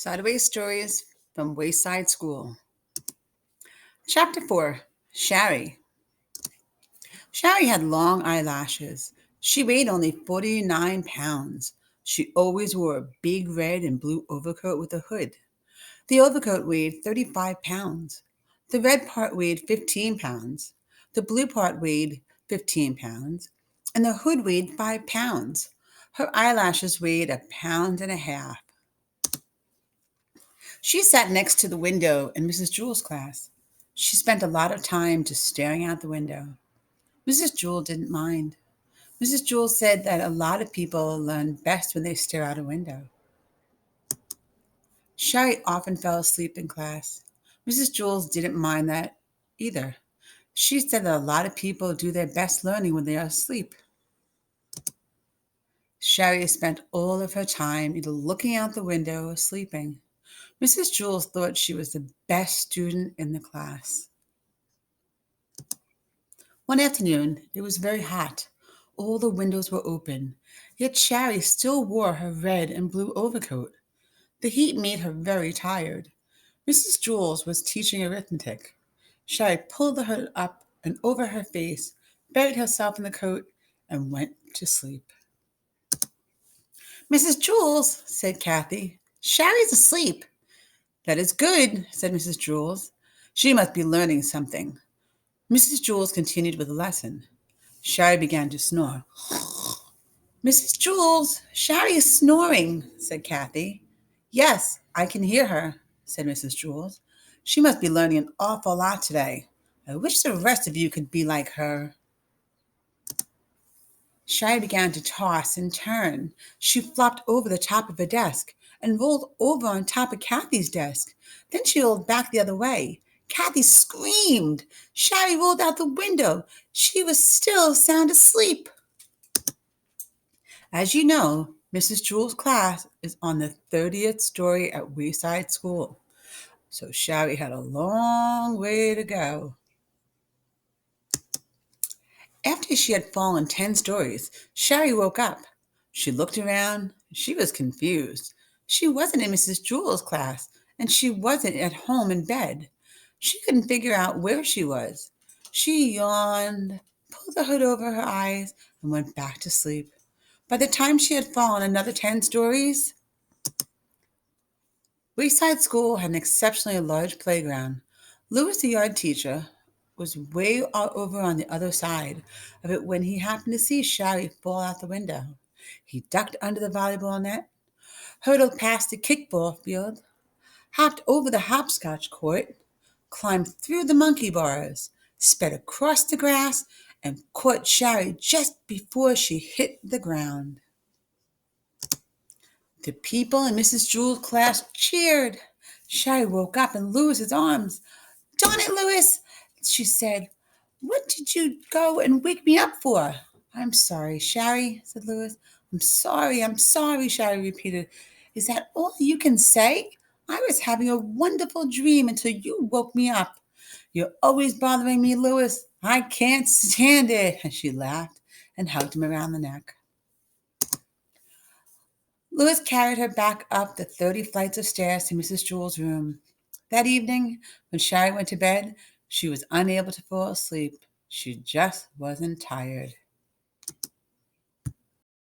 Sideways Stories from Wayside School. Chapter 4 Shari. Shari had long eyelashes. She weighed only 49 pounds. She always wore a big red and blue overcoat with a hood. The overcoat weighed 35 pounds. The red part weighed 15 pounds. The blue part weighed 15 pounds. And the hood weighed 5 pounds. Her eyelashes weighed a pound and a half. She sat next to the window in Mrs. Jewell's class. She spent a lot of time just staring out the window. Mrs. Jewell didn't mind. Mrs. Jewell said that a lot of people learn best when they stare out a window. Shari often fell asleep in class. Mrs. Jewell didn't mind that either. She said that a lot of people do their best learning when they are asleep. Shari spent all of her time either looking out the window or sleeping. Mrs. Jewell thought she was the best student in the class. One afternoon, it was very hot. All the windows were open, yet Shari still wore her red and blue overcoat. The heat made her very tired. Mrs. Jewell was teaching arithmetic. Shari pulled the hood up and over her face, buried herself in the coat, and went to sleep. "Mrs. Jewell," said Kathy, "Shari's asleep." "That is good," said Mrs. Jewell. "She must be learning something." Mrs. Jewell continued with the lesson. Shari began to snore. "Mrs. Jewell, Shari is snoring," said Kathy. "Yes, I can hear her," said Mrs. Jewell. "She must be learning an awful lot today. I wish the rest of you could be like her." Shari began to toss and turn. She flopped over the top of a desk and rolled over on top of Kathy's desk. Then she rolled back the other way. Kathy screamed. Shari rolled out the window. She was still sound asleep. As you know, Mrs. Jewell's class is on the 30th story at Wayside School, so Shari had a long way to go. After she had fallen 10 stories, Shari woke up. She looked around. She was confused. She wasn't in Mrs. Jewell's class, and she wasn't at home in bed. She couldn't figure out where she was. She yawned, pulled the hood over her eyes, and went back to sleep. By the time she had fallen another 10 stories, Wayside School had an exceptionally large playground. Louis, the yard teacher, was way over on the other side of it when he happened to see Shari fall out the window. He ducked under the volleyball net, hurtled past the kickball field, hopped over the hopscotch court, climbed through the monkey bars, sped across the grass, and caught Shari just before she hit the ground. The people in Mrs. Jewell's class cheered. Shari woke up in Louis's arms. "Darn it, Louis," she said. "What did you go and wake me up for?" "I'm sorry, Shari," said Louis. I'm sorry," Shari repeated. "Is that all you can say? I was having a wonderful dream until you woke me up. You're always bothering me, Louis. I can't stand it." And she laughed and hugged him around the neck. Louis carried her back up the 30 flights of stairs to Mrs. Jewell's room. That evening, when Shari went to bed, she was unable to fall asleep. She just wasn't tired.